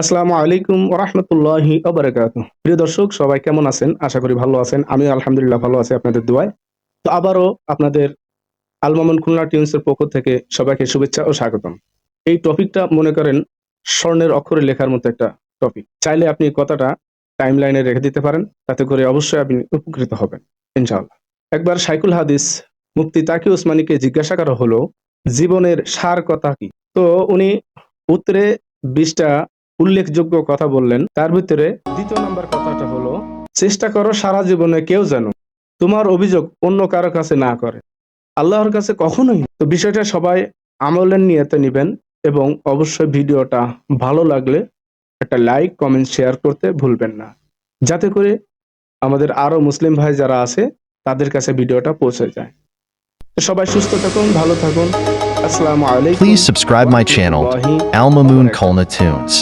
আসসালামু আলাইকুম ওয়া রাহমাতুল্লাহি ওয়া বারাকাতুহু। প্রিয় দর্শক সবাই কেমন আছেন? আশা করি ভালো আছেন। আমি আলহামদুলিল্লাহ ভালো আছি আপনাদের দোয়ায়। তো আবারও আপনাদের আল মামুন খুলনা টিউনস এর পক্ষ থেকে সবাইকে শুভেচ্ছা ও স্বাগতম। এই টপিকটা মনে করেন স্বর্ণের অক্ষরে লেখার মতো একটা টপিক। চাইলে আপনি কথাটা টাইমলাইনে রেখে দিতে পারেন। তাতে করে অবশ্যই আপনি উপকৃত হবেন ইনশাআল্লাহ। একবার শাইখুল হাদিস মুফতি তাকি উসমানীকে জিজ্ঞাসা করা হলো, জীবনের সার কথা কি? তো উনি উত্তরে ২০ টা উল্লেখযোগ্য কথা বললেন। তার ভিতরে ২য় নাম্বার কথাটা হলো, চেষ্টা করো সারা জীবনে কেউ যেন তোমার অভিযোগ অন্য কারো কাছে না করে। আল্লাহর কাছে কখনোই না। তো বিষয়টা সবাই আমলের নিয়তে নিবেন এবং অবশ্যই ভিডিওটা ভালো লাগলে একটা লাইক, কমেন্ট, শেয়ার করতে ভুলবেন না। যাতে করে আমাদের আরো মুসলিম ভাই যারা আছে তাদের কাছে ভিডিওটা পৌঁছে যায়। তো সবাই সুস্থ থাকুন, ভালো থাকুন। আসসালামু আলাইকুম Please ওয়া subscribe my channel, রাহমাতুল্লাহি ওয়া Al Mamoon বারাকাতুহু। Kulna Tunes.